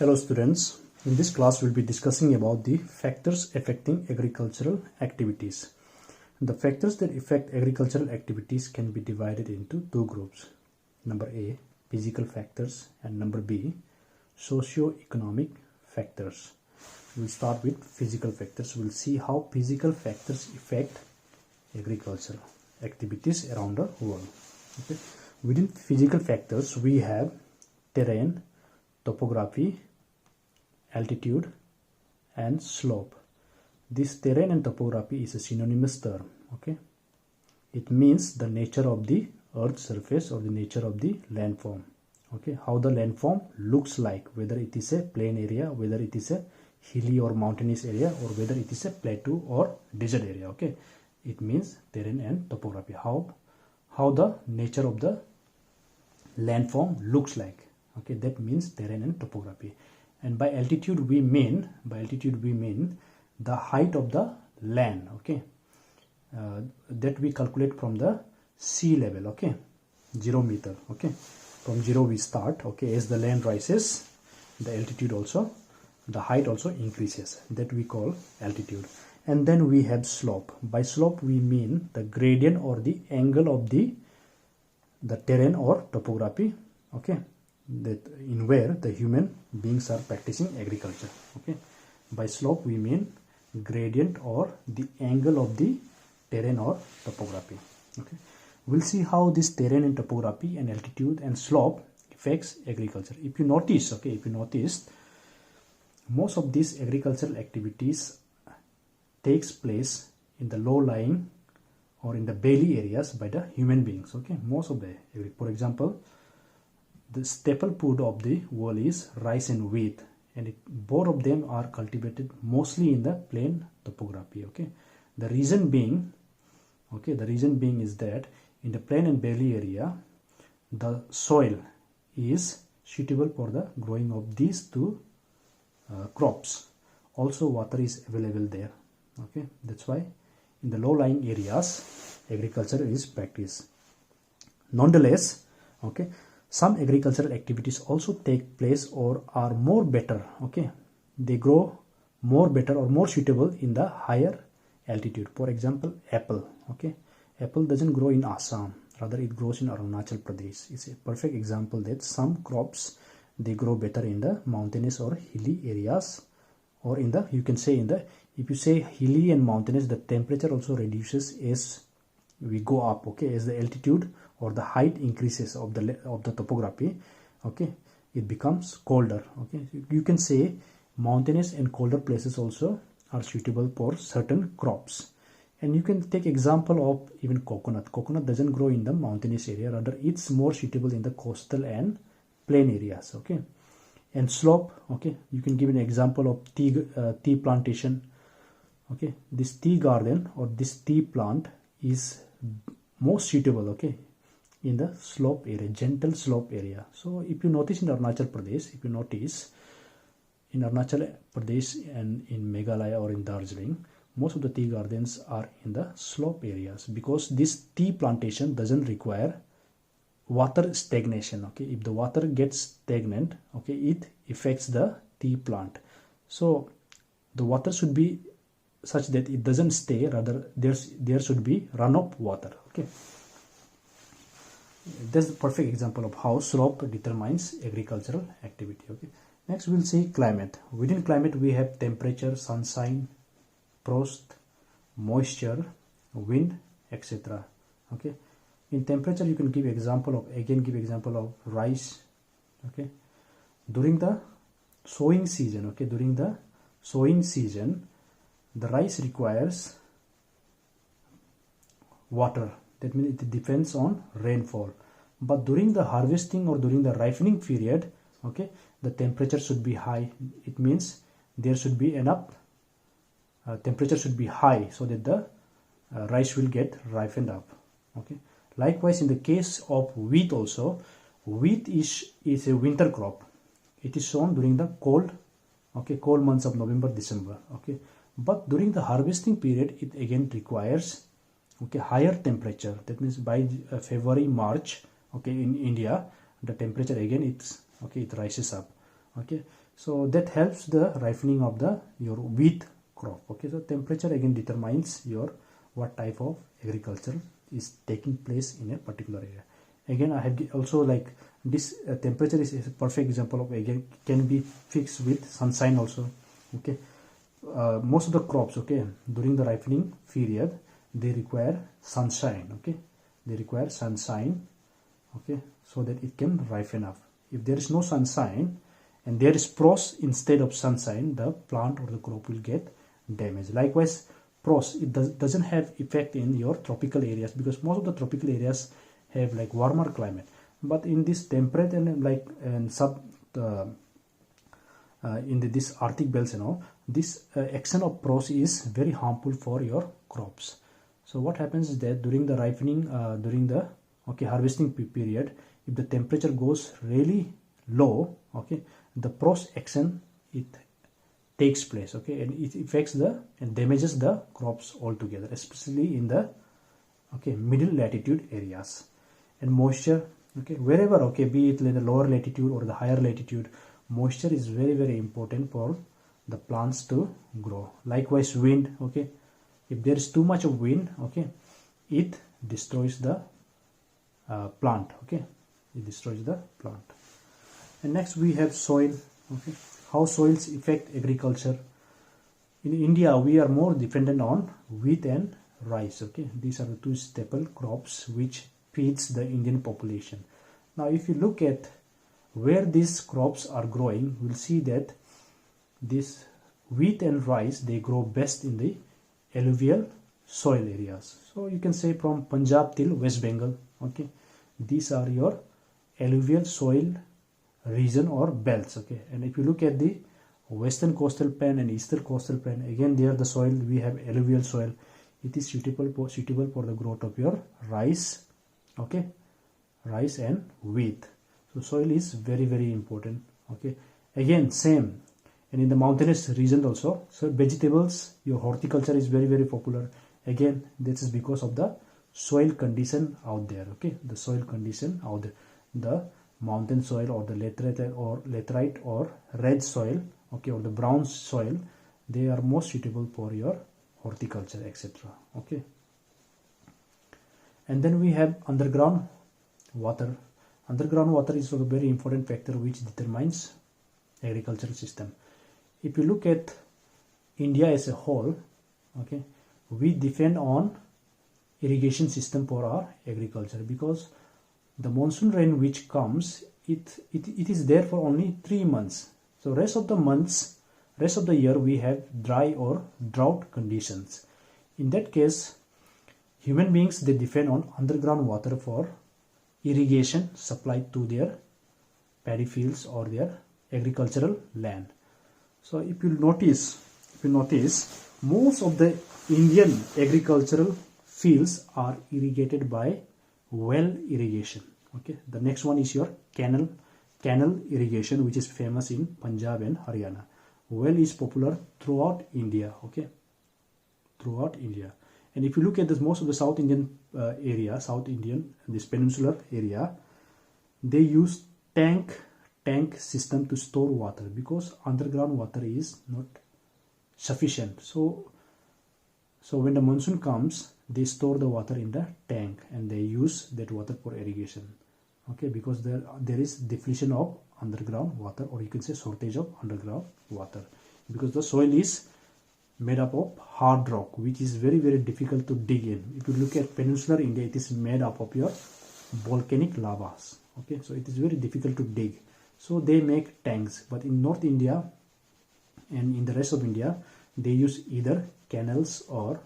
Hello students, in this class we will be discussing about the factors affecting agricultural activities. The factors that affect agricultural activities can be divided into two groups. Number A, physical factors, and number B, socio-economic factors. We'll start with physical factors. We'll see how physical factors affect agricultural activities around the world. Okay. Within physical factors we have terrain, topography, altitude and slope. This terrain and topography is a synonymous term. Okay, it means the nature of the earth's surface or the nature of the landform. Okay, how the landform looks like, whether it is a plain area, whether it is a hilly or mountainous area, or whether it is a plateau or desert area. Okay, it means terrain and topography, how the nature of the landform looks like. Okay, that means terrain and topography. And by altitude we mean the height of the land. Okay, that we calculate from the sea level. Okay, 0 meter. Okay, from 0 we start. Okay, as the land rises, the altitude also, the height also increases. That we call altitude. And then we have slope. By slope we mean the gradient or the angle of the terrain or topography. Okay, that in where the human beings are practicing agriculture. Okay, by slope we mean gradient or the angle of the terrain or topography. Okay, we'll see how this terrain and topography and altitude and slope affects agriculture. If you notice, okay, if you notice, most of these agricultural activities takes place in the low lying or in the valley areas by the human beings. Okay, most of the, for example, the staple food of the world is rice and wheat, and both of them are cultivated mostly in the plain topography. Okay, the reason being is that in the plain and valley area, the soil is suitable for the growing of these two crops. Also, water is available there. Okay, that's why in the low-lying areas, agriculture is practiced. Nonetheless, okay, some agricultural activities also take place or are more better. Okay, they grow more better or more suitable in the higher altitude. For example, apple. Okay, apple doesn't grow in Assam, rather it grows in Arunachal Pradesh. It's a perfect example that some crops they grow better in the mountainous or hilly areas, or in the, you can say in the, if you say hilly and mountainous, the temperature also reduces as we go up. Okay, as the altitude or the height increases of the topography. Okay, it becomes colder. Okay, you can say mountainous and colder places also are suitable for certain crops. And you can take example of even coconut. Coconut doesn't grow in the mountainous area, rather it's more suitable in the coastal and plain areas. Okay, and slope. Okay, you can give an example of tea plantation. Okay, this tea garden or this tea plant is most suitable, okay, in the slope area, gentle slope area. So if you notice in Arunachal Pradesh, and in Meghalaya or in Darjeeling, most of the tea gardens are in the slope areas, because this tea plantation doesn't require water stagnation. Okay, if the water gets stagnant, okay, it affects the tea plant. So the water should be such that it doesn't stay, rather there should be runoff water. Okay, that's the perfect example of how slope determines agricultural activity. Okay, next we'll see climate. Within climate we have temperature, sunshine, frost, moisture, wind, etc. Okay, in temperature you can give example of rice. Okay, during the sowing season, okay, the rice requires water. That means it depends on rainfall. But during the harvesting or during the ripening period, okay, the temperature should be high. It means there should be enough temperature should be high so that the rice will get ripened up. Okay. Likewise, in the case of wheat also, wheat is a winter crop. It is sown during the cold months of November, December. Okay, but during the harvesting period, it again requires higher temperature. That means by February, March, in India, the temperature again it rises up. Okay, So that helps the ripening of the your wheat crop. Okay, so temperature again determines your what type of agriculture is taking place in a particular area. Again, I have also like this temperature is a perfect example of, again, can be fixed with sunshine also. Okay, most of the crops, okay, during the ripening period they require sunshine. Okay, they require sunshine, okay, so that it can ripen up. If there is no sunshine and there is frost instead of sunshine, the plant or the crop will get damaged. Likewise, frost, it doesn't have effect in your tropical areas, because most of the tropical areas have like warmer climate, but in this temperate and like and sub in this Arctic belts, this action of frost is very harmful for your crops. So what happens is that during the ripening, during the harvesting period, if the temperature goes really low, okay, the frost action, it takes place, okay, and it affects and damages the crops altogether, especially in the middle latitude areas. And moisture, okay, wherever, okay, be it in the lower latitude or the higher latitude, moisture is very, very important for the plants to grow. Likewise, wind, okay, if there is too much of wind, okay, it destroys the plant, okay, it destroys the plant. And next we have soil, okay, how soils affect agriculture. In India, we are more dependent on wheat and rice, okay, these are the two staple crops which feeds the Indian population. Now if you look at where these crops are growing, we'll see that this wheat and rice, they grow best in the alluvial soil areas. So you can say from Punjab till West Bengal, okay, these are your alluvial soil region or belts, okay. And if you look at the western coastal plain and eastern coastal plain, again there the soil, we have alluvial soil. It is suitable for the growth of your rice, okay, rice and wheat. So soil is very, very important, okay. Again same, and in the mountainous region also, so vegetables, your horticulture is very, very popular. Again, this is because of the soil condition out there, okay, the soil condition out there. The mountain soil or the laterite or red soil, okay, or the brown soil, they are most suitable for your horticulture, etc. Okay. And then we have underground water. Underground water is a very important factor which determines agricultural system. If you look at India as a whole, okay, we depend on irrigation system for our agriculture, because the monsoon rain which comes, it is there for only 3 months. So rest of the year we have dry or drought conditions. In that case, human beings, they depend on underground water for irrigation supplied to their paddy fields or their agricultural land. So if you notice, most of the Indian agricultural fields are irrigated by well irrigation. Okay, the next one is your canal irrigation, which is famous in Punjab and Haryana. Well is popular throughout India, okay, throughout India. And if you look at this, most of the South Indian this peninsular area, they use tank system to store water, because underground water is not sufficient. So when the monsoon comes, they store the water in the tank and they use that water for irrigation, okay, because there is depletion of underground water, or you can say shortage of underground water, because the soil is made up of hard rock, which is very, very difficult to dig in. If you look at peninsular India, it is made up of your volcanic lavas, okay, so it is very difficult to dig. So they make tanks, but in North India and in the rest of India, they use either canals or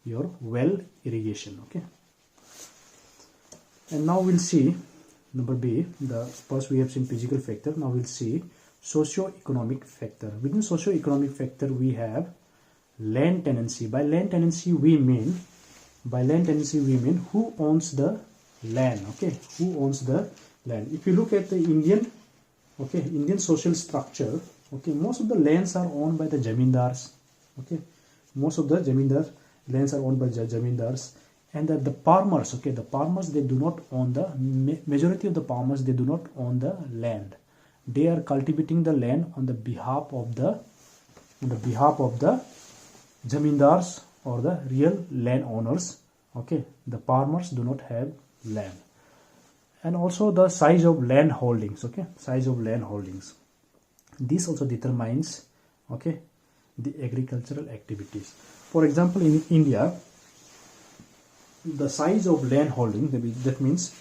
your well irrigation, okay. And now we'll see number B. The first we have seen physical factor. Now we'll see socio-economic factor. Within socio-economic factor, we have land tenancy. By land tenancy we mean who owns the land, okay, who owns the land. If you look at the Indian social structure, okay, most of the lands are owned by the zamindars, okay, most of the lands are owned by the zamindars, and the farmers, they do not own the majority of the farmers, they do not own the land, they are cultivating the land on the behalf of the zamindars or the real landowners. Okay, the farmers do not have land. And also the size of land holdings. Okay, size of land holdings, this also determines, okay, the agricultural activities. For example, in India, the size of land holding, that means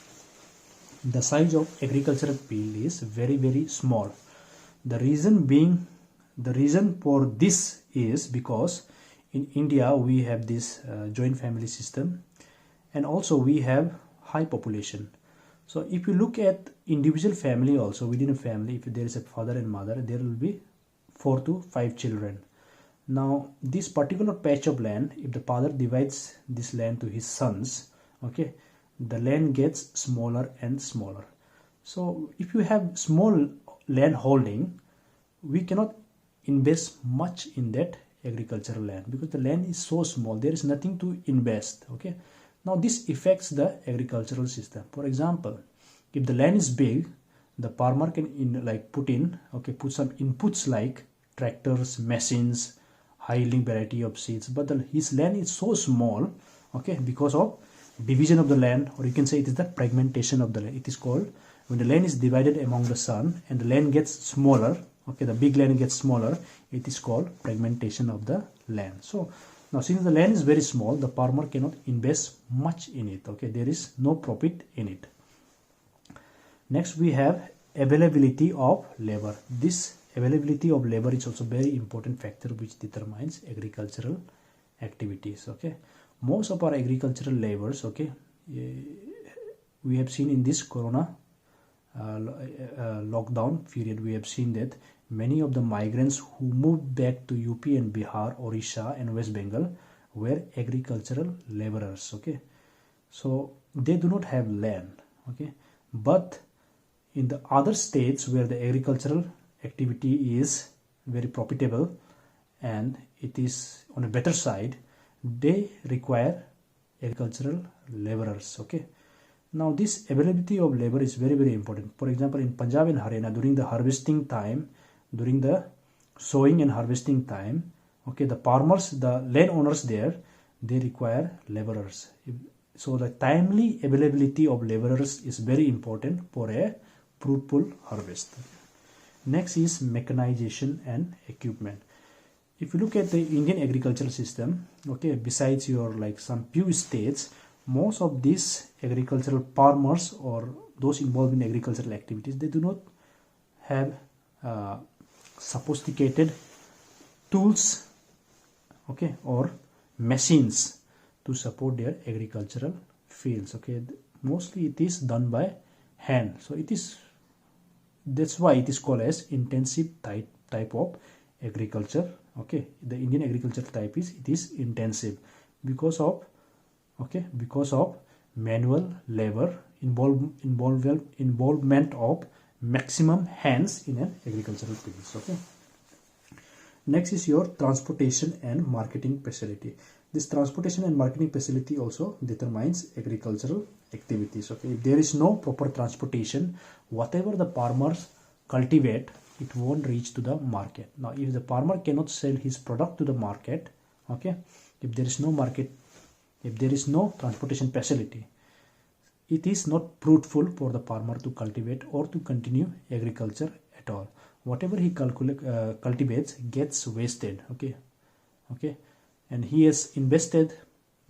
the size of agricultural field is very, very small. The reason for this is because in India we have this joint family system, and also we have high population. So if you look at individual family, also within a family, if there is a father and mother, there will be 4 to 5 children. Now this particular patch of land, if the father divides this land to his sons, okay, the land gets smaller and smaller. So if you have small land holding, we cannot invest much in that agricultural land because the land is so small, there is nothing to invest. Okay, now this affects the agricultural system. For example, if the land is big, the farmer can put some inputs like tractors, machines, high yielding variety of seeds, but his land is so small, okay, because of division of the land, or you can say it is the fragmentation of the land. It is called, when the land is divided among the son and the land gets smaller, okay, the big land gets smaller, it is called fragmentation of the land. So now since the land is very small, the farmer cannot invest much in it. Okay, there is no profit in it. Next we have availability of labor. This availability of labor is also very important factor which determines agricultural activities. Okay, most of our agricultural labors, okay, we have seen in this corona lockdown period, we have seen that many of the migrants who moved back to UP and Bihar, Orissa and West Bengal were agricultural laborers. Okay, so they do not have land. Okay, but in the other states where the agricultural activity is very profitable and it is on a better side, they require agricultural laborers. Okay, now this availability of labor is very, very important. For example, in Punjab and Haryana, during the harvesting time, during the sowing and harvesting time, okay, the farmers, the landowners there, they require laborers. So the timely availability of laborers is very important for a fruitful harvest. Next is mechanization and equipment. If you look at the Indian agricultural system, okay, besides your some few states, most of these agricultural farmers or those involved in agricultural activities, they do not have sophisticated tools, okay, or machines to support their agricultural fields. Okay, mostly it is done by hand. So that's why it is called as intensive type of agriculture. Okay, the Indian agriculture type is intensive because of manual labor involvement of maximum hands in an agricultural field. Okay, next is your transportation and marketing facility. This transportation and marketing facility also determines agricultural activities. Okay, if there is no proper transportation, whatever the farmers cultivate, it won't reach to the market. Now if the farmer cannot sell his product to the market, okay, if there is no market, if there is no transportation facility, it is not fruitful for the farmer to cultivate or to continue agriculture at all. Whatever he cultivates gets wasted. Okay, and he has invested,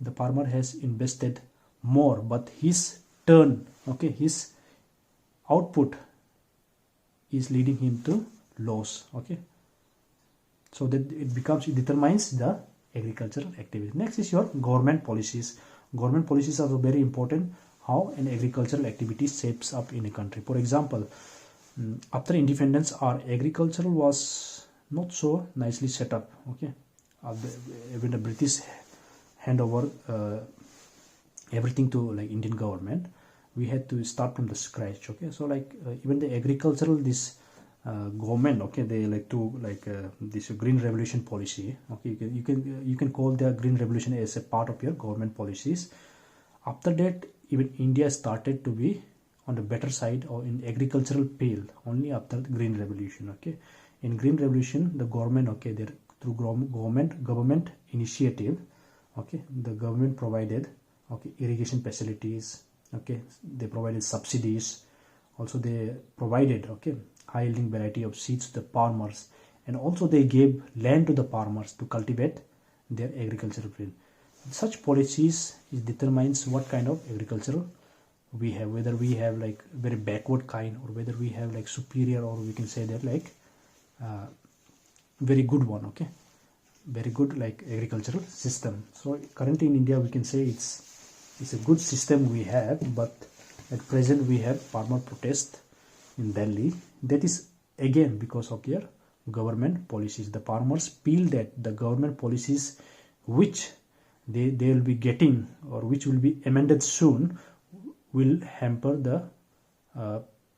the farmer has invested more, but his turn, okay, his output is leading him to loss. Okay, so that it determines the agricultural activity. Next is your government policies. Government policies are very important, how an agricultural activity shapes up in a country. For example, after independence, our agriculture was not so nicely set up. Okay, when the British hand over everything to Indian government, we had to start from the scratch. Okay, so even the agricultural government, okay, they this green revolution policy. Okay, you can call the green revolution as a part of your government policies. After that, even India started to be on the better side or in agricultural pale only after the Green Revolution. Okay, in Green Revolution, the government, okay, there through government initiative, okay, the government provided, okay, irrigation facilities, okay, they provided subsidies, also they provided, okay, high yielding variety of seeds to the farmers, and also they gave land to the farmers to cultivate their agricultural field. Such policies determines what kind of agricultural we have, whether we have like very backward kind or whether we have like superior, or we can say that like very good one, okay, very good like agricultural system. So currently in India we can say it's a good system we have, but at present we have farmer protest in Delhi. That is again because of their government policies. The farmers feel that the government policies which they will be getting or which will be amended soon will hamper the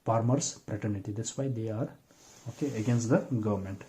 farmers' fraternity. That's why they are, okay, against the government.